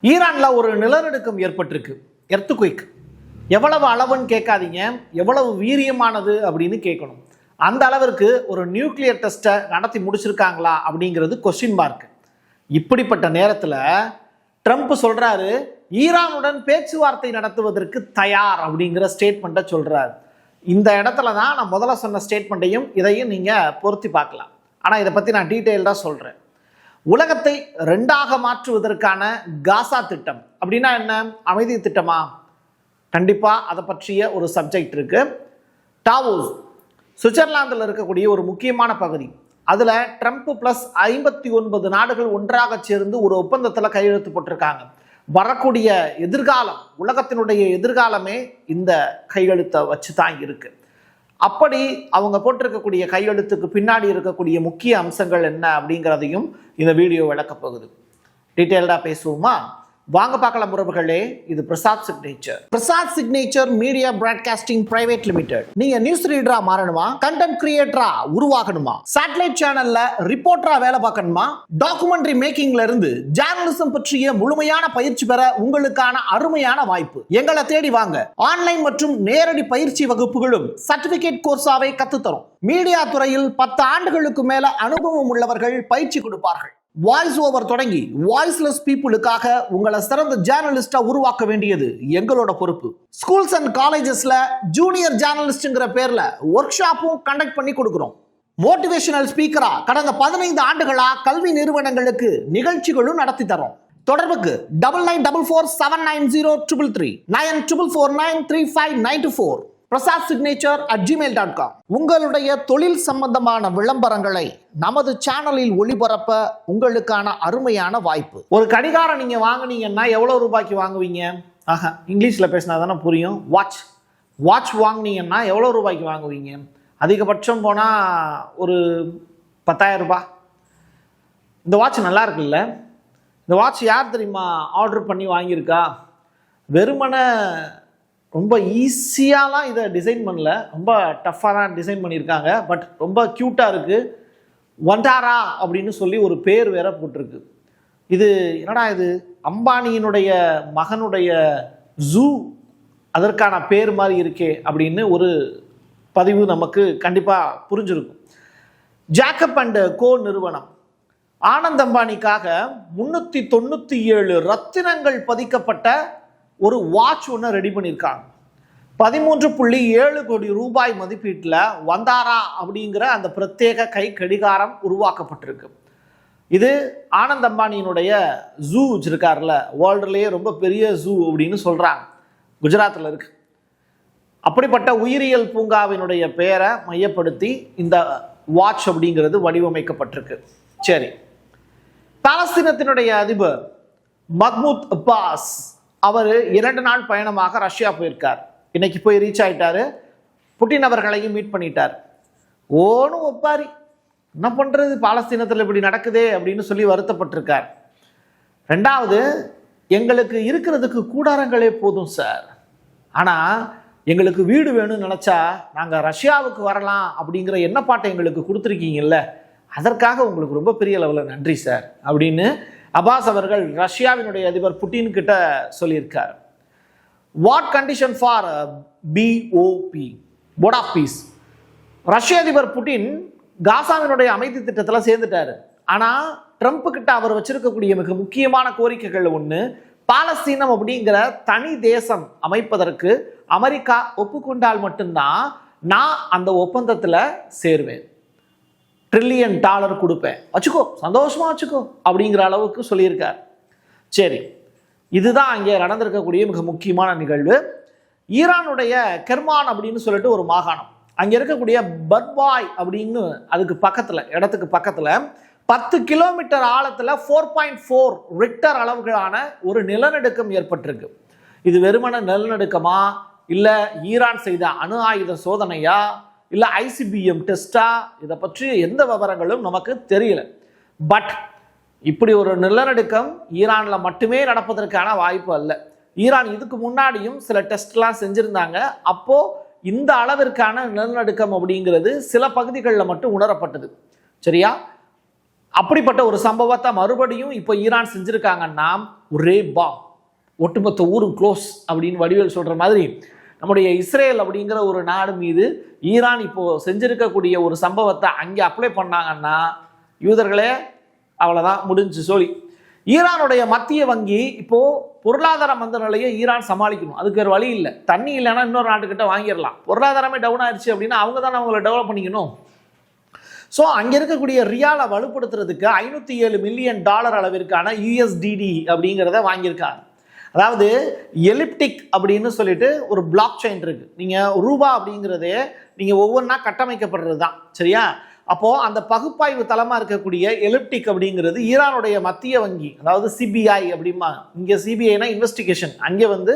ஈரான்ல ஒரு நிலநடுக்கம் ஏற்பட்டிருக்கு. எர்த்குயிக். எவ்வளவு அளவுன்னு கேட்காதீங்க, எவ்வளவு வீரியமானது அப்படின்னு கேட்கணும். அந்த அளவிற்கு ஒரு நியூக்ளியர் டெஸ்ட்டை நடத்தி முடிச்சிருக்காங்களா அப்படிங்கிறது கொஸ்டின் மார்க். இப்படிப்பட்ட நேரத்தில் ட்ரம்ப் சொல்றாரு, ஈரானுடன் பேச்சுவார்த்தை நடத்துவதற்கு தயார் அப்படிங்கிற ஸ்டேட்மெண்ட்டை சொல்றாரு. இந்த இடத்துல தான் நான் முதல்ல சொன்ன ஸ்டேட்மெண்ட்டையும் இதையும் நீங்க பொருத்தி பார்க்கலாம். ஆனால் இதை பற்றி நான் டீட்டெயில்டாக சொல்றேன். உலகத்தை ரெண்டாக மாற்றுவதற்கான காசா திட்டம் அப்படின்னா என்ன? அமைதி திட்டமா? கண்டிப்பா அதை பற்றிய ஒரு சப்ஜெக்ட் இருக்கு. டாவோஸ் சுவிட்சர்லாந்தில் இருக்கக்கூடிய ஒரு முக்கியமான பகுதி. அதுல ட்ரம்ப் பிளஸ் 59 நாடுகள் ஒன்றாக சேர்ந்து ஒரு ஒப்பந்தத்தில் கையெழுத்து போட்டிருக்காங்க. வரக்கூடிய எதிர்காலம், உலகத்தினுடைய எதிர்காலமே இந்த கையெழுத்தை வச்சு தான் இருக்கு. அப்படி அவங்க போட்டிருக்கக்கூடிய கையெழுத்துக்கு பின்னாடி இருக்கக்கூடிய முக்கிய அம்சங்கள் என்ன அப்படிங்கிறதையும் இந்த வீடியோ விளக்கப் போகுது. டீட்டெயில்டாக பேசுவோமா? வாங்க பார்க்கலாம் உறவுகளே. இது Prasad signature. Prasad signature media broadcasting private limited. நீங்க நியூஸ் ரீடரா மாறணுமா? கண்டென்ட் கிரியேட்டரா உருவாகணுமா? சேட்டலைட் சேனல்ல ரிப்போர்ட்டரா வேலை பார்க்கணுமா? டாக்குமெண்ட்ரி மேக்கிங்ல இருந்து ஜேர்னலிசம் பற்றிய முழுமையான பயிற்சி பெற உங்களுக்கான அருமையான வாய்ப்பு. எங்களை தேடி வாங்க. ஆன்லைன் மற்றும் நேரடி பயிற்சி வகுப்புகளும் சர்டிபிகேட் கோர்ஸாவே கத்துத்தரும். மீடியா துறையில் 10 ஆண்டுகளுக்கு மேல அனுபவம் உள்ளவர்கள் பயிற்சி கொடுப்பார்கள். வாய்ஸ் ஓவர் தொடங்கி வாய்ஸ்லெஸ் பீப்புளுக்காக உங்களை சிறந்த ஜேர்னலிஸ்டா உருவாக்க வேண்டியது எங்களோட பொறுப்பு. ஸ்கூல்ஸ் அண்ட் காலேஜஸ்ல ஜூனியர் ஜேர்னலிஸ்ட்ங்கிற பேர்ல ஒர்க் ஷாப்பும் கண்டக்ட் பண்ணி கொடுக்கிறோம். மோட்டிவேஷனல் ஸ்பீக்கரா கடந்த 15 ஆண்டுகளா கல்வி நிறுவனங்களுக்கு நிகழ்ச்சிகளும் நடத்தி தரோம். தொடர்புக்கு 9944790333 94493594 prasad@gmail.com. உங்களுடைய தொழில் சம்பந்தமான விளம்பரங்களை நமது சேனலில் ஒளிபரப்ப உங்களுக்கான அருமையான வாய்ப்பு. ஒரு கடிகாரம் நீங்க வாங்குனீங்கன்னா எவ்வளவு ரூபாய்க்கு வாங்குவீங்க? இங்கிலீஷ்ல பேசினா தானே புரியும். வாட்ச் வாங்கினீங்கன்னா எவ்வளவு ரூபாய்க்கு வாங்குவீங்க? அதிகபட்சம் போனா ஒரு 10,000 ரூபாய். இந்த வாட்ச் நல்லா இருக்குல்ல? இந்த வாட்ச் யார் தெரியுமா ஆர்டர் பண்ணி வாங்கியிருக்கா? வெறுமனை ரொம்ப ஈஸியாலாம் இதை டிசைன் பண்ணல, ரொம்ப டஃப்பாக தான் டிசைன் பண்ணியிருக்காங்க. பட் ரொம்ப க்யூட்டாக இருக்குது. வண்டாரா அப்படின்னு சொல்லி ஒரு பேர் வேற போட்டிருக்கு. இது என்னடா இது, அம்பானியினுடைய மகனுடைய ஜூ அதற்கான பேர் மாதிரி இருக்கே அப்படின்னு ஒரு பதிவு நமக்கு கண்டிப்பாக புரிஞ்சிருக்கும். ஜேக்கப் அண்ட் கோ நிறுவனம் ஆனந்த் அம்பானிக்காக 397 ரத்தினங்கள் பதிக்கப்பட்ட ஒரு வாட்ச் ஒன்று ரெடி பண்ணியிருக்காங்க. 13.7 கோடி ரூபாய் மதிப்பீட்டில் வந்தாரா அப்படிங்கிற அந்த பிரத்யேக கை கடிகாரம் உருவாக்கப்பட்டிருக்கு. இது ஆனந்த் அம்பானியினுடைய ஜூ வச்சிருக்காருல, வேர்ல்டுலேயே ரொம்ப பெரிய ஜூ அப்படின்னு சொல்கிறாங்க, குஜராத்தில் இருக்கு. அப்படிப்பட்ட உயிரியல் பூங்காவினுடைய பெயரை மையப்படுத்தி இந்த வாட்ச் அப்படிங்கிறது வடிவமைக்கப்பட்டிருக்கு. சரி, பாலஸ்தீனத்தினுடைய அதிபர் மஹ்மூத் அப்பாஸ் அவர் 2 நாள் பயணமாக ரஷ்யா போயிருக்கார். இன்னைக்கு போய் ரீச் ஆயிட்டாரு. புட்டின் அவர்களையும் மீட் பண்ணிட்டார். ஓனும் ஒப்பாரி, என்ன பண்றது, பாலஸ்தீனத்தில் இப்படி நடக்குதே அப்படின்னு சொல்லி வருத்தப்பட்டிருக்கார். 2வது, எங்களுக்கு இருக்கிறதுக்கு கூடாரங்களே போதும் சார், ஆனால் எங்களுக்கு வீடு வேணும்னு நினச்சா நாங்கள் ரஷ்யாவுக்கு வரலாம் அப்படிங்கிற எண்ணப்பாட்டை எங்களுக்கு கொடுத்துருக்கீங்கல்ல, அதற்காக உங்களுக்கு ரொம்ப பெரிய லெவலில் நன்றி சார் அப்படின்னு அப்பாஸ் அவர்கள் ரஷ்யாவினுடைய அதிபர் புட்டின் கிட்ட சொல்லியிருக்கார். What condition for BOP, board of peace. ரஷ்ய அதிபர் புட்டின் காசாவினுடைய அமைதி திட்டத்தில் சேர்ந்துட்டாரு. ஆனால் ட்ரம்ப் கிட்ட அவர் வச்சிருக்கக்கூடிய மிக முக்கியமான கோரிக்கைகள் ஒன்று, பாலஸ்தீனம் அப்படிங்கிற தனி தேசம் அமைப்பதற்கு அமெரிக்கா ஒப்புக்கொண்டால் மட்டும்தான் நான் அந்த ஒப்பந்தத்தில் சேருவேன், $1 trillion கொடுப்பேன், வச்சுக்கோ, சந்தோஷமா வச்சுக்கோ அப்படிங்கிற அளவுக்கு சொல்லியிருக்கார். சரி, இதுதான் அங்கே நடந்திருக்கக்கூடிய மிக முக்கியமான நிகழ்வு. ஈரானுடைய கெர்மான் அப்படின்னு சொல்லிட்டு ஒரு மாகாணம், அங்கே இருக்கக்கூடிய பர்பாய் அப்படின்னு அதுக்கு பக்கத்தில், இடத்துக்கு பக்கத்தில் 10 கிலோமீட்டர் ஆழத்தில் 4.4 ரிக்டர் அளவுகளான ஒரு நிலநடுக்கம் ஏற்பட்டிருக்கு. இது வெறுமன நிலநடுக்கமா, இல்லை ஈரான் செய்த அணு ஆயுத சோதனையா, இல்லை ICBM டெஸ்டா, இதை பற்றி எந்த விவரங்களும் நமக்கு தெரியல. பட் இப்படி ஒரு நிலநடுக்கம் ஈரானில் மட்டுமே நடப்பதற்கான வாய்ப்பு அல்ல. ஈரான் இதுக்கு முன்னாடியும் சில டெஸ்ட்லாம் செஞ்சுருந்தாங்க. அப்போது இந்த அளவிற்கான நிலநடுக்கம் அப்படிங்கிறது சில பகுதிகளில் மட்டும் உணரப்பட்டது. சரியா? அப்படிப்பட்ட ஒரு சம்பவத்தை மறுபடியும் இப்போ ஈரான் செஞ்சிருக்காங்கன்னா ஒரே ஒட்டுமொத்த ஊரும் க்ளோஸ் அப்படின்னு வடிவேல் சொல்ற மாதிரி நம்முடைய இஸ்ரேல் அப்படிங்கிற ஒரு நாடு மீது ஈரான் இப்போ செஞ்சிருக்கக்கூடிய ஒரு சம்பவத்தை அங்கே அப்ளை பண்ணாங்கன்னா யூதர்களே அவ்வளோதான், முடிஞ்சு சொல்லி. ஈரானுடைய மத்திய வங்கி இப்போ பொருளாதார மந்த நிலையை ஈரான் சமாளிக்கணும். அதுக்கு வேறு வழி இல்லை. தண்ணி இல்லைன்னா இன்னொரு நாட்டுக்கிட்ட வாங்கிடலாம். பொருளாதாரமே டவுன் ஆயிடுச்சு அப்படின்னா அவங்க தான் அவங்களை டெவலப் பண்ணிக்கணும். ஸோ அங்கே இருக்கக்கூடிய ரியாலை வலுப்படுத்துறதுக்கு $507 மில்லியன் அளவிற்கான USDD அப்படிங்கிறத வாங்கியிருக்காங்க. அதாவது எலிப்டிக் அப்படின்னு சொல்லிட்டு ஒரு பிளாக் செயின் இருக்கு. நீங்கள் ரூபா அப்படிங்கிறதே நீங்கள் ஒவ்வொன்றா கட்டமைக்கப்படுறது தான், சரியா? அப்போது அந்த பகுப்பாய்வு தளமாக இருக்கக்கூடிய எலிப்டிக் அப்படிங்கிறது ஈரானுடைய மத்திய வங்கி, அதாவது CBI அப்படிமா. இங்கே CBIனா இன்வெஸ்டிகேஷன், அங்கே வந்து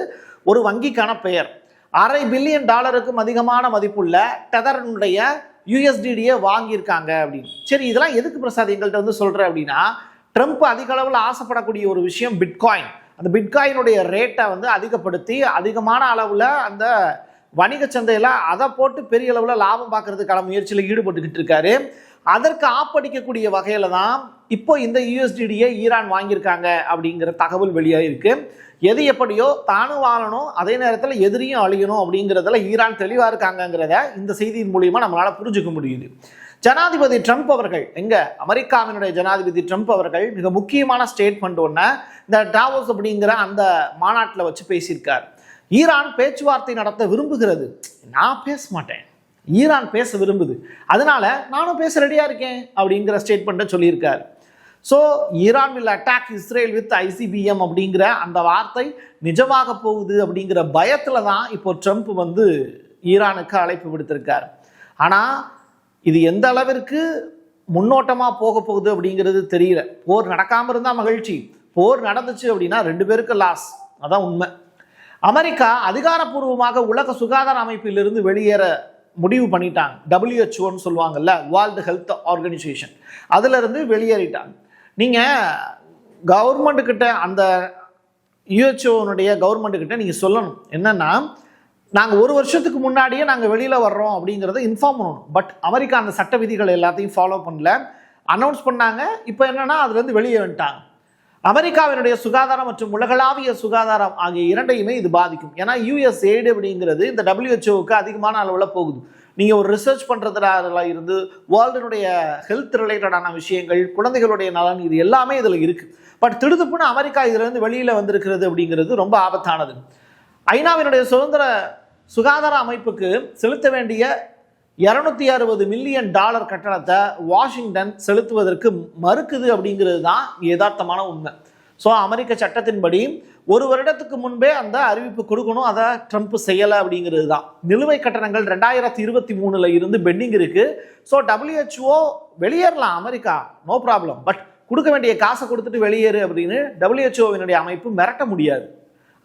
ஒரு வங்கிக்கான பெயர். $500 பில்லியன் அதிகமான மதிப்புள்ள டெதரனுடைய USDDயை வாங்கியிருக்காங்க அப்படின்னு. சரி, இதெல்லாம் எதுக்கு பிரசாத் எங்கள்கிட்ட வந்து சொல்கிறேன் அப்படின்னா, ட்ரம்ப் அதிக அளவில் ஆசைப்படக்கூடிய ஒரு விஷயம் பிட்காயின். அந்த பிட்காயினுடைய ரேட்டை வந்து அதிகப்படுத்தி அதிகமான அளவில் அந்த வணிக சந்தையில் அதை போட்டு பெரிய அளவில் லாபம் பார்க்கறதுக்கான முயற்சியில் ஈடுபட்டுக்கிட்டு இருக்காரு. அதற்கு ஆப்படிக்கக்கூடிய வகையில் தான் இப்போ இந்த USDDயை ஈரான் வாங்கியிருக்காங்க அப்படிங்கிற தகவல் வெளியாகிருக்கு. எது எப்படியோ தானும் வாழணும், அதே நேரத்தில் எதிரியும் அழியணும் அப்படிங்கிறதுல ஈரான் தெளிவாக இருக்காங்கங்கிறத இந்த செய்தியின் மூலியமாக நம்மளால் புரிஞ்சுக்க முடியுது. ஜனாதிபதி ட்ரம்ப் அவர்கள், அமெரிக்காவினுடைய ஜனாதிபதி ட்ரம்ப் அவர்கள் மிக முக்கியமான ஸ்டேட்மெண்ட் ஒன்று இந்த டாவோஸ் அப்படிங்கிற அந்த மாநாட்டில் வச்சு பேசியிருக்கார். ஈரான் பேச்சுவார்த்தை நடத்த விரும்புகிறது, நான் பேச மாட்டேன், ஈரான் பேச விரும்புது, அதனால நானும் பேச ரெடியாக இருக்கேன் அப்படிங்கிற ஸ்டேட்மெண்ட்டை சொல்லியிருக்கார். So Iran will attack Israel with ICBM அப்படிங்கிற அந்த வார்த்தை நிஜமாக போகுது அப்படிங்கிற பயத்தில் தான் இப்போ ட்ரம்ப் வந்து ஈரானுக்கு அழைப்பு விடுத்திருக்கார். ஆனால் இது எந்த அளவிற்கு முன்னோட்டமாக போக போகுது அப்படிங்கிறது தெரியல. போர் நடக்காமல் இருந்தால் மகிழ்ச்சி, போர் நடந்துச்சு அப்படின்னா 2 பேருக்கு லாஸ், அதான் உண்மை. அமெரிக்கா அதிகாரப்பூர்வமாக உலக சுகாதார அமைப்பிலிருந்து வெளியேற முடிவு பண்ணிட்டாங்க. WHO சொல்லுவாங்கல்ல, வேர்ல்டு ஹெல்த் ஆர்கனைசேஷன், அதுல இருந்து வெளியேறிட்டாங்க. நீங்க கவர்மெண்ட் கிட்ட, அந்த UHOனுடைய கவர்மெண்ட் கிட்ட நீங்க சொல்லணும் என்னன்னா, நாங்கள் 1 வருஷத்துக்கு முன்னாடியே நாங்கள் வெளியில் வர்றோம் அப்படிங்கிறத இன்ஃபார்ம் பண்ணணும். பட் அமெரிக்கா அந்த சட்ட விதிகள் எல்லாத்தையும் ஃபாலோ பண்ணல, அனௌன்ஸ் பண்ணாங்க. இப்போ என்னன்னா அதுலேருந்து வெளியே வந்துட்டாங்க. அமெரிக்காவினுடைய சுகாதாரம் மற்றும் உலகளாவிய சுகாதாரம் ஆகிய இரண்டையுமே இது பாதிக்கும். ஏன்னா USAID அப்படிங்கிறது இந்த WHO அதிகமான அளவில் போகுது. நீங்கள் ஒரு ரிசர்ச் பண்ணுறதுல இருந்து வேர்ல்டுனுடைய ஹெல்த் ரிலேட்டடான விஷயங்கள், குழந்தைகளுடைய நலன், இது எல்லாமே இதில் இருக்குது. பட் திடுதுப்புன்னு அமெரிக்கா இதிலேருந்து வெளியில் வந்திருக்கிறது அப்படிங்கிறது ரொம்ப ஆபத்தானது. ஐநாவினுடைய சுதந்திர சுகாதார அமைப்புக்கு செலுத்த வேண்டிய $260 மில்லியன் கட்டணத்தை வாஷிங்டன் செலுத்துவதற்கு மறுக்குது அப்படிங்கிறது தான் யதார்த்தமான உண்மை. ஸோ அமெரிக்க சட்டத்தின்படி 1 வருடத்துக்கு முன்பே அந்த அறிவிப்பு கொடுக்கணும், அதை ட்ரம்ப் செய்யலை அப்படிங்கிறது தான். நிலுவை கட்டணங்கள் 2023 இருந்து பெண்டிங் இருக்கு. ஸோ WHO வெளியேறலாம் அமெரிக்கா, நோ ப்ராப்ளம், பட் கொடுக்க வேண்டிய காசை கொடுத்துட்டு வெளியேறு அப்படின்னு WHO அமைப்பு மிரட்ட முடியாது.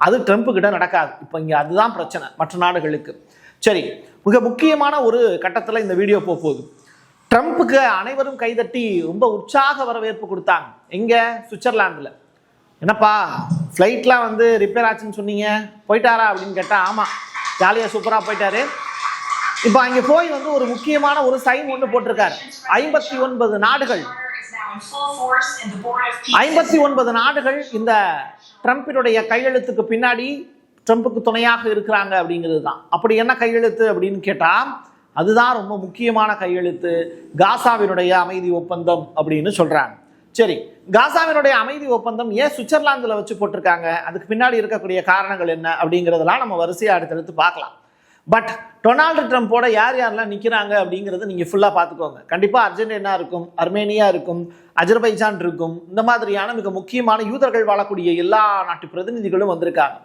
அது ட்ரம்ப் கிட்ட நடக்காது. இப்போ இங்கே அதுதான் பிரச்சனை மற்ற நாடுகளுக்கு. சரி, மிக முக்கியமான ஒரு கட்டத்தில் இந்த வீடியோ போகுது. ட்ரம்ப்புக்கு அனைவரும் கைதட்டி ரொம்ப உற்சாக வரவேற்பு கொடுத்தாங்க. எங்கே? சுவிட்சர்லாந்தில். என்னப்பா ஃப்ளைட்லாம் வந்து ரிப்பேர் ஆச்சுன்னு சொன்னீங்க, போயிட்டாரா அப்படின்னு கேட்டால் ஆமாம், ஜாலியாக சூப்பராக போயிட்டாரு. இப்போ அங்கே போய் வந்து ஒரு முக்கியமான ஒரு சைன் ஒன்று போட்டிருக்காரு. 59 நாடுகள் 59 நாடுகள் இந்த ட்ரம்பினுடைய கையெழுத்துக்கு பின்னாடி ட்ரம்புக்கு துணையாக இருக்கிறாங்க அப்படிங்கிறது தான். அப்படி என்ன கையெழுத்து அப்படின்னு கேட்டால் அதுதான் ரொம்ப முக்கியமான கையெழுத்து, காசாவினுடைய அமைதி ஒப்பந்தம் அப்படின்னு சொல்கிறாங்க. சரி, காசாவினுடைய அமைதி ஒப்பந்தம் ஏன் சுவிட்சர்லாந்தில் வச்சு போட்டிருக்காங்க, அதுக்கு பின்னாடி இருக்கக்கூடிய காரணங்கள் என்ன அப்படிங்கிறதெல்லாம் நம்ம வரிசையாக அடுத்தடுத்து பார்க்கலாம். பட் டொனால்டு ட்ரம்ப்போட யார் யாரெல்லாம் நிற்கிறாங்க அப்படிங்கிறத நீங்கள் ஃபுல்லாக பார்த்துக்கோங்க. கண்டிப்பாக அர்ஜென்டினா இருக்கும், அர்மேனியா இருக்கும், அஜர்பைஜான் இருக்கும். இந்த மாதிரியான மிக முக்கியமான யூதர்கள் வாழக்கூடிய எல்லா நாட்டு பிரதிநிதிகளும் வந்திருக்காங்க.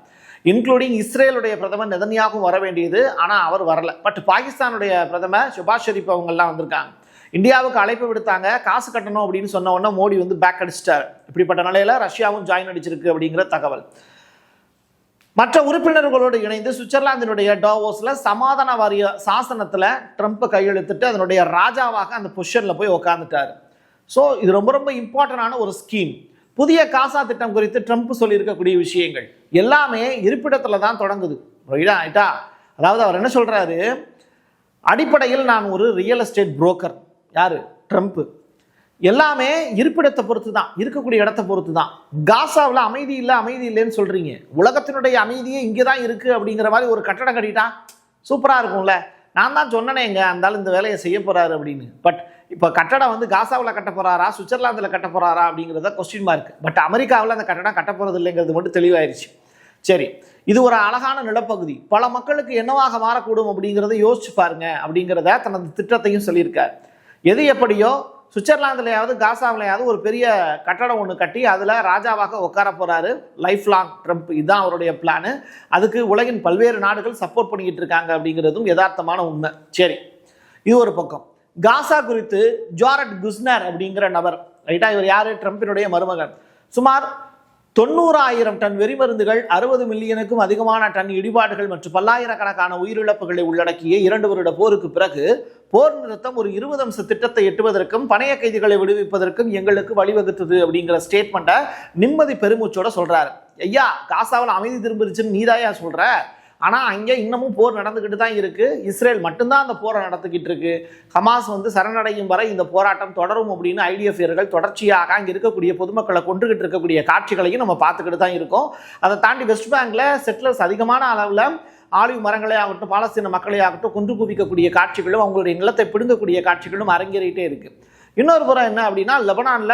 இன்க்ளூடிங் இஸ்ரேலுடைய பிரதமர் நெதன்யாகும் வர வேண்டியது, ஆனால் அவர் வரல. பட் பாகிஸ்தானுடைய பிரதமர் ஷபாஸ் ஷெரீப் அவங்கெல்லாம் வந்திருக்காங்க. இந்தியாவுக்கு அழைப்பு விடுத்தாங்க, காசு கட்டணும் அப்படின்னு சொன்ன உடனே மோடி வந்து பேக் அடிச்சிட்டார். இப்படிப்பட்ட நிலையில ரஷ்யாவும் ஜாயின் அடிச்சிருக்கு அப்படிங்கிற தகவல். மற்ற உறுப்பினர்களோடு இணைந்து சுவிட்சர்லாந்தினுடைய டாவோஸ்ல சமாதான வாரிய சாசனத்தில் ட்ரம்ப் கையெழுத்திட்டு அதனுடைய ராஜாவாக அந்த பொசிஷன்ல போய் உட்காந்துட்டாரு. ஸோ இது ரொம்ப ரொம்ப இம்பார்ட்டன்டான ஒரு ஸ்கீம். புதிய காசா திட்டம் குறித்து ட்ரம்ப் சொல்லியிருக்கக்கூடிய விஷயங்கள் எல்லாமே இருப்பிடத்துல தான் தொடங்குது. ரைட்டா? அதாவது அவர் என்ன சொல்றாரு, அடிப்படையில் நான் ஒரு ரியல் எஸ்டேட் புரோக்கர். யாரு? ட்ரம்ப். எல்லாமே இருப்பிடத்தை பொறுத்து தான், இருக்கக்கூடிய இடத்தை பொறுத்து தான். காசாவில் அமைதி இல்லை அமைதி இல்லைன்னு சொல்றீங்க, உலகத்தினுடைய அமைதியே இங்கே தான் இருக்கு அப்படிங்கிற மாதிரி ஒரு கட்டடம் கட்டிட்டா சூப்பரா இருக்கும்ல. நான் தான் சொன்னேனேங்க அந்த இந்த வேலையை செய்ய போறாரு அப்படின்னு. பட் இப்போ கட்டடம் வந்து காசாவில் கட்ட போறாரா சுவிட்சர்லாந்தில் கட்ட போறாரா அப்படிங்கிறத கொஸ்டின் மார்க். பட் அமெரிக்காவில் அந்த கட்டடம் கட்ட போறது இல்லைங்கிறது மட்டும் தெளிவாயிருச்சு. சரி, இது ஒரு அழகான நிலப்பகுதி, பல மக்களுக்கு என்னவாக மாறக்கூடும் அப்படிங்கிறத யோசிச்சு பாருங்க அப்படிங்கிறத தனது திட்டத்தையும் சொல்லியிருக்கார். எது எப்படியோ சுவிட்சர்லாந்துலையாவது காசாவிலையாவது ஒரு பெரிய கட்டடம் ஒன்று கட்டி அதில் ராஜாவாக உட்கார போறாரு லைஃப் லாங் ட்ரம்ப். இதுதான் அவருடைய பிளானு. அதுக்கு உலகின் பல்வேறு நாடுகள் சப்போர்ட் பண்ணிக்கிட்டு இருக்காங்க அப்படிங்கிறதும் யதார்த்தமான உண்மை. சரி, இது ஒரு பக்கம். காசா குறித்து ஜாரட் குஸ்னர் அப்படிங்கிற நபர், ரைட்டா, இவர் யாரு? ட்ரம்பினுடைய மருமகன். சுமார் 90,000 டன் வெறிமருந்துகள், 60 மில்லியனுக்கும் அதிகமான டன் இடிபாடுகள் மற்றும் பல்லாயிரக்கணக்கான உயிரிழப்புகளை உள்ளடக்கிய 2 வருட போருக்கு பிறகு போர் நிறுத்தம் ஒரு 20 அம்ச திட்டத்தை எட்டுவதற்கும் பணைய கைதிகளை விடுவிப்பதற்கும் எங்களுக்கு வழிவகுத்தது அப்படிங்கிற ஸ்டேட்மெண்ட்டை நிம்மதி பெருமூச்சோட சொல்றாரு. ஐயா, காசாவில் அமைதி திரும்பிருச்சுன்னு நீதாயா சொல்ற, ஆனா அங்கே இன்னமும் போர் நடந்துகிட்டு தான் இருக்கு. இஸ்ரேல் மட்டும்தான் அந்த போரை நடத்திக்கிட்டு இருக்கு. ஹமாஸ் வந்து சரணடையும் வரை இந்த போராட்டம் தொடரும் அப்படின்னு ஐடிஎஃப்கள் தொடர்ச்சியாக அங்கே இருக்கக்கூடிய பொதுமக்களை கொண்டுகிட்டு இருக்கக்கூடிய காட்சிகளையும் நம்ம பார்த்துக்கிட்டு தான் இருக்கோம். அதை தாண்டி வெஸ்ட் பேங்க்ல செட்டிலர்ஸ் அதிகமான அளவில் ஆலிவ் மரங்களே ஆகட்டும், பாலஸ்தீன மக்களே ஆகட்டும் கொண்டு குவிக்கக்கூடிய காட்சிகளும் அவங்களுடைய நிலத்தை பிடுங்கக்கூடிய காட்சிகளும் அரங்கேறிட்டே இருக்கு. இன்னொரு புறம் என்ன அப்படின்னா, லெபனான்ல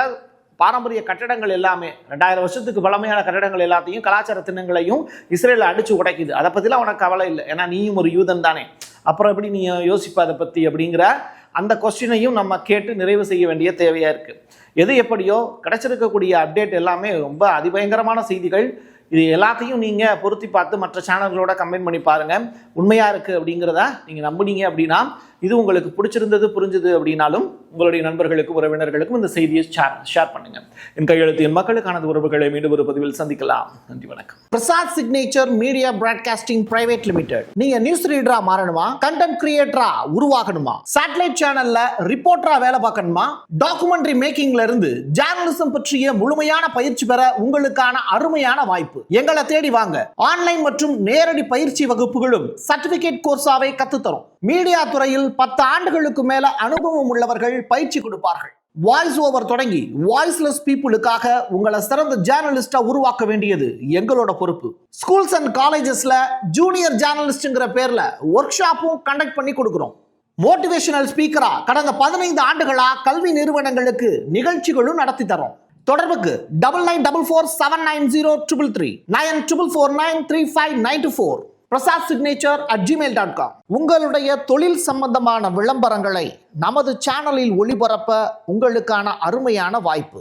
பாரம்பரிய கட்டடங்கள் எல்லாமே 2000 வருஷத்துக்கு பழமையான கட்டடங்கள் எல்லாத்தையும் கலாச்சார தினங்களையும் இஸ்ரேல் அடிச்சு உடைக்குது. அதை பற்றிலாம் உனக்கு கவலை இல்லை, ஏன்னா நீயும் ஒரு யூதன் தானே, அப்புறம் எப்படி நீ யோசிப்ப அதை பற்றி அப்படிங்கிற அந்த கொஸ்டினையும் நம்ம கேட்டு நிறைவு செய்ய வேண்டிய தேவையாக இருக்குது. எது எப்படியோ கிடைச்சிருக்கக்கூடிய அப்டேட் எல்லாமே ரொம்ப அதிபயங்கரமான செய்திகள். இது எல்லாத்தையும் நீங்கள் பொருத்தி பார்த்து மற்ற சேனல்களோட கம்பைன் பண்ணி பாருங்கள். உண்மையாக இருக்குது அப்படிங்கிறத நீங்கள் நம்புனீங்க அப்படின்னா, இது உங்களுக்கு பிடிச்சிருந்தது புரிஞ்சுது அப்படின்னாலும் உங்களுடைய நண்பர்களுக்கும் உறவினர்களுக்கும் இந்த செய்தியை ஷேர் பண்ணுங்க. என் கையெழுத்து என் மக்களுக்கானது உறவுகளை மீண்டும் ஒரு பதிவில் சந்திக்கலாம். நன்றி, வணக்கம். Prasad signature media broadcasting private limited. நீங்க நியூஸ் ரீடரா மாறணுமா, கண்டென்ட் கிரியேட்டரா உருவாகணுமா, சேட்டலைட் சேனல்ல ரிப்போர்ட்டரா வேலை பார்க்கணுமா, டாக்குமெண்ட்ரி மேக்கிங்ல இருந்து ஜேர்னலிசம் பற்றிய முழுமையான பயிற்சி பெற உங்களுக்கான அருமையான வாய்ப்பு. எங்களை தேடி வாங்க. ஆன்லைன் மற்றும் நேரடி பயிற்சி வகுப்புகளும் சர்டிபிகேட் கோர்ஸாவே கத்துத்தரும். மீடியா துறையில் 10 ஆண்டுகளுக்கு மேல அனுபவம் உள்ளவர்கள் பயிற்சி கொடுப்பார்கள். வாய்ஸ் ஓவர் தொடங்கி வாய்ஸ்லெஸ் பீப்புளுக்காக உங்களை சிறந்த ஜேர்னலிஸ்டா உருவாக்க வேண்டியது எங்களோட பொறுப்பு. ஸ்கூல்ஸ் அண்ட் காலேஜஸ்ல ஜூனியர் ஜேர்னலிஸ்ட்ங்கிற பேர்ல ஒர்க் ஷாப்பும் கண்டக்ட் பண்ணி கொடுக்கிறோம். மோட்டிவேஷனல் ஸ்பீக்கரா கடந்த 15 ஆண்டுகளா கல்வி நிறுவனங்களுக்கு நிகழ்ச்சிகளும் நடத்தி தரோம். தொடர்புக்கு 9944790333 94493594 prasad@gmail.com. உங்களுடைய தொழில் சம்பந்தமான விளம்பரங்களை நமது சேனலில் ஒளிபரப்ப உங்களுக்கான அருமையான வாய்ப்பு.